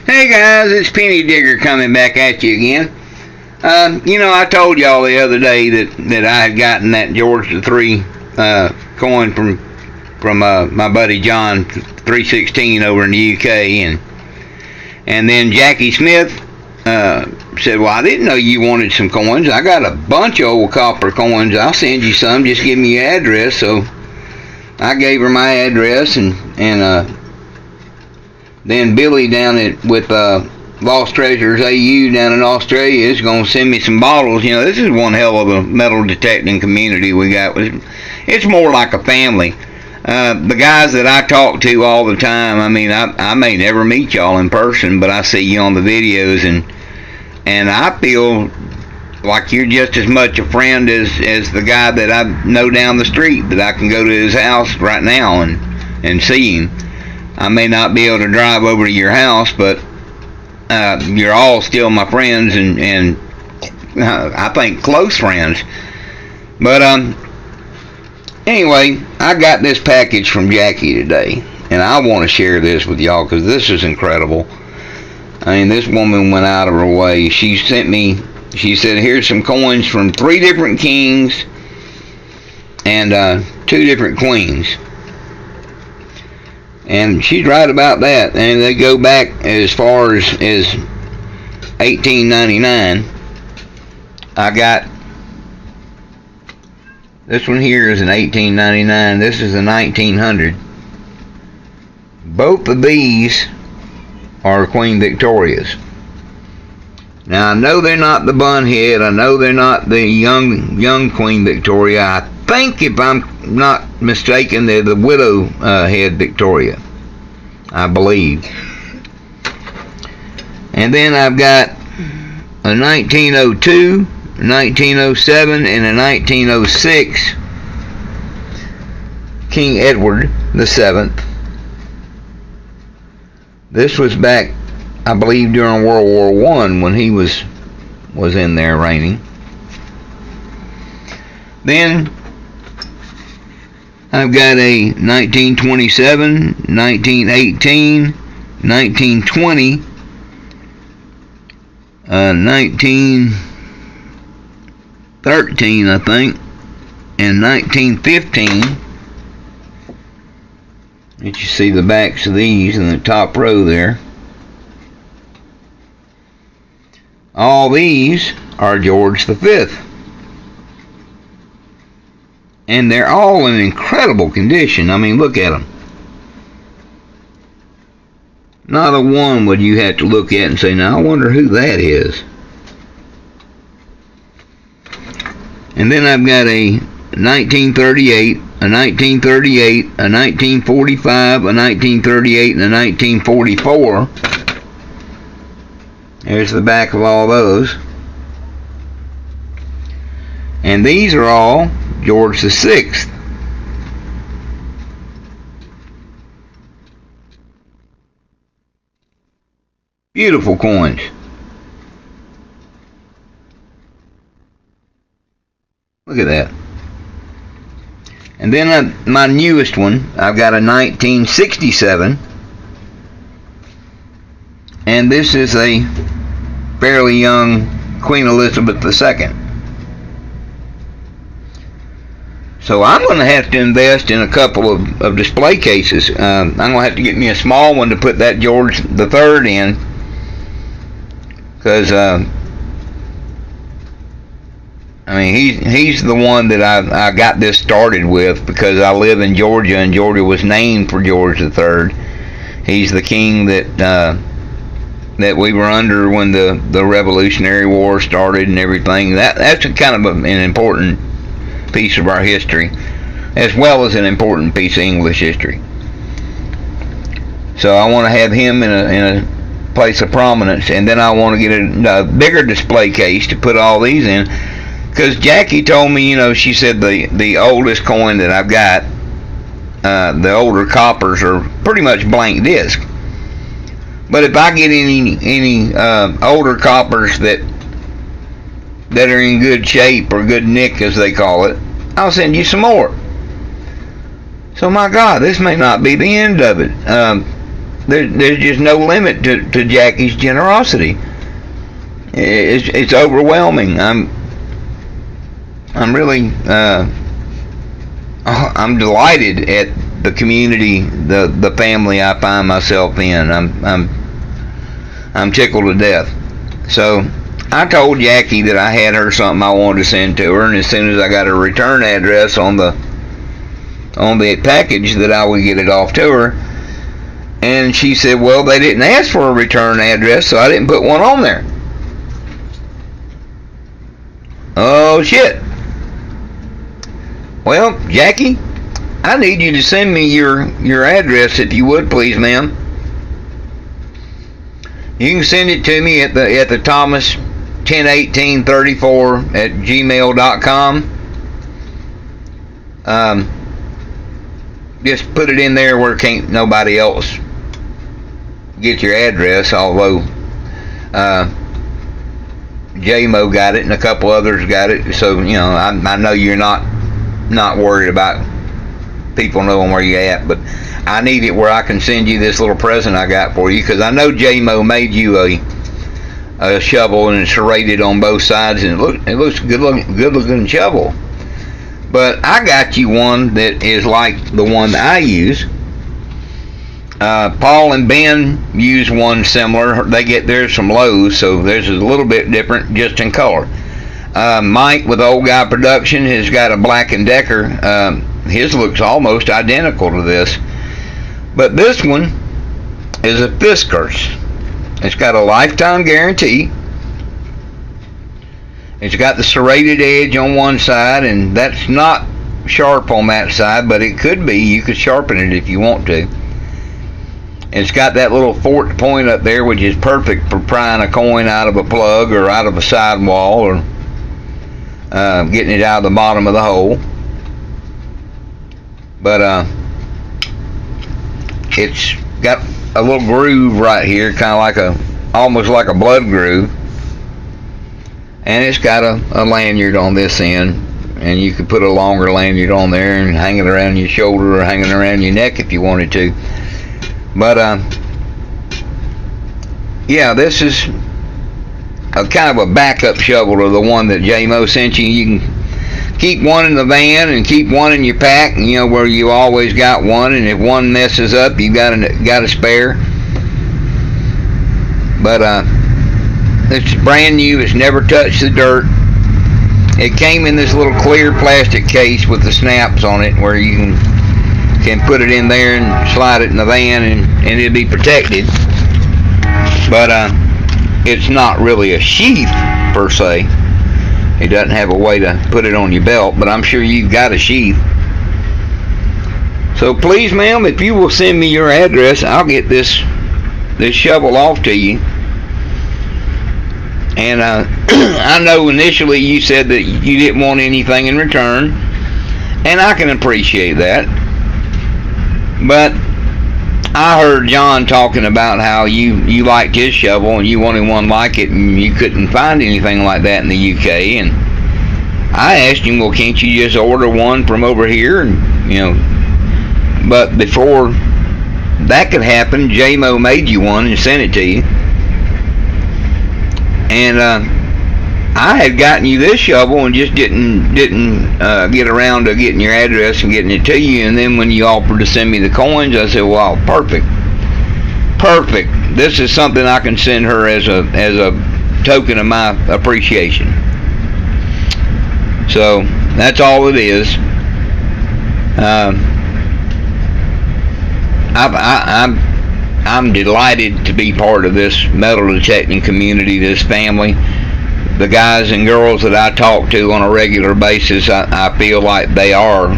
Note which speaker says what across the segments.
Speaker 1: Hey guys, it's Penny Digger coming back at you again. I told y'all the other day that I had gotten that George III coin from my buddy John 316 over in the UK, and then Jackie Smith said, "Well, I didn't know you wanted some coins. I got a bunch of old copper coins. I'll send you some. Just give me your address." So I gave her my address, and then Billy down with Lost Treasures AU down in Australia is going to send me some bottles. This is one hell of a metal detecting community we got. It's more like a family. The guys that I talk to all the time, I may never meet y'all in person, but I see you on the videos, and I feel like you're just as much a friend as the guy that I know down the street, that I can go to his house right now and see him. I may not be able to drive over to your house, but you're all still my friends, and I think close friends. But anyway, I got this package from Jackie today, and I want to share this with y'all because this is incredible. This woman went out of her way. She said, here's some coins from 3 different kings and 2 different queens. And she's right about that. And they go back as far as 1899. I got this one here is an 1899. This is a 1900. Both of these are Queen Victoria's. Now I know they're not the bun head. I know they're not the young Queen Victoria. I think, if I'm not mistaken, they're the widow head Victoria, I believe. And then I've got a 1902, 1907, and a 1906 King Edward VII. This was back, I believe, during World War I when he was in there reigning. Then I've got a 1927, 1918, 1920, 1913, I think, and 1915. You see the backs of these in the top row there. All these are George V. And they're all in incredible condition. Look at them. Not a one would you have to look at and say, now I wonder who that is. And then I've got a 1938, a 1938, a 1945, a 1938, and a 1944. There's the back of all those. And these are all George VI. Beautiful coins. Look at that. And then my newest one, I've got a 1967. And this is a fairly young Queen Elizabeth II. So I'm going to have to invest in a couple of display cases. I'm going to have to get me a small one to put that George III in, because he's the one that I got this started with, because I live in Georgia, and Georgia was named for George III. He's the king that we were under when the Revolutionary War started and everything. That's a kind of an important piece of our history, as well as an important piece of English history. So I want to have him in a place of prominence, and then I want to get a bigger display case to put all these in, because Jackie told me, she said the oldest coin that I've got, the older coppers are pretty much blank disc. But if I get any older coppers that are in good shape, or good nick as they call it, I'll send you some more. So my God, this may not be the end of it. there's just no limit to Jackie's generosity. It's overwhelming. I'm really I'm delighted at the community, the family I find myself in. I'm tickled to death. So I told Jackie that I had her something I wanted to send to her, and as soon as I got a return address on the package, that I would get it off to her. And she said, well, they didn't ask for a return address, so I didn't put one on there. Oh shit. Well, Jackie, I need you to send me your address, if you would, please, ma'am. You can send it to me at the Thomas 101834 at gmail.com. Just put it in there where can't nobody else get your address, although J-Mo got it and a couple others got it, so I know you're not worried about people knowing where you're at, but I need it where I can send you this little present I got for you, because I know J-Mo made you a shovel, and it's serrated on both sides, and it looks good looking shovel. But I got you one that is like the one that I use. Paul and Ben use one similar. They get theirs from Lowe's, so theirs is a little bit different just in color. Mike with Old Guy Production has got a Black & Decker. His looks almost identical to this. But this one is a Fiskars. It's got a lifetime guarantee. It's got the serrated edge on one side, and that's not sharp on that side, but it could be. You could sharpen it if you want to. It's got that little forked point up there, which is perfect for prying a coin out of a plug or out of a sidewall, or getting it out of the bottom of the hole. But it's got a little groove right here, kind of almost like a blood groove. And it's got a lanyard on this end, and you could put a longer lanyard on there and hang it around your shoulder or hang it around your neck if you wanted to. But yeah, this is a kind of a backup shovel to the one that J-Mo sent you. You can keep one in the van and keep one in your pack, where you always got one, and if one messes up, you got a spare. But it's brand new. It's never touched the dirt. It came in this little clear plastic case with the snaps on it, where you can put it in there and slide it in the van, and it'll be protected. But it's not really a sheath per se. It doesn't have a way to put it on your belt, but I'm sure you've got a sheath. So please, ma'am, if you will send me your address, I'll get this shovel off to you. And I know initially you said that you didn't want anything in return, and I can appreciate that. But I heard John talking about how you liked his shovel and you wanted one like it, and you couldn't find anything like that in the UK. And I asked him, well, can't you just order one from over here? And but before that could happen, J-Mo made you one and sent it to you. And I had gotten you this shovel and just didn't get around to getting your address and getting it to you. And then when you offered to send me the coins, I said, well, perfect. This is something I can send her as a token of my appreciation. So that's all it is. I'm delighted to be part of this metal detecting community, this family. The guys and girls that I talk to on a regular basis, I feel like they are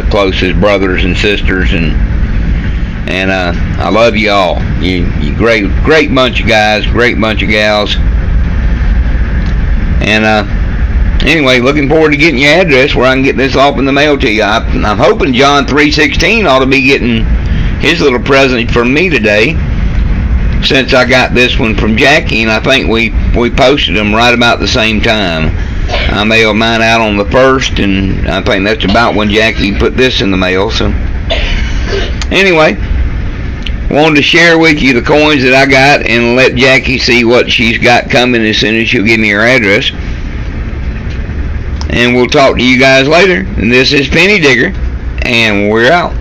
Speaker 1: close as brothers and sisters, and I love you all. You great bunch of guys, great bunch of gals. And anyway, looking forward to getting your address where I can get this off in the mail to you. I'm hoping John 316 ought to be getting his little present from me today, since I got this one from Jackie, and I think we posted them right about the same time. I mailed mine out on the 1st, and I think that's about when Jackie put this in the mail. So anyway, wanted to share with you the coins that I got and let Jackie see what she's got coming as soon as she'll give me her address. And we'll talk to you guys later. And this is Penny Digger, and we're out.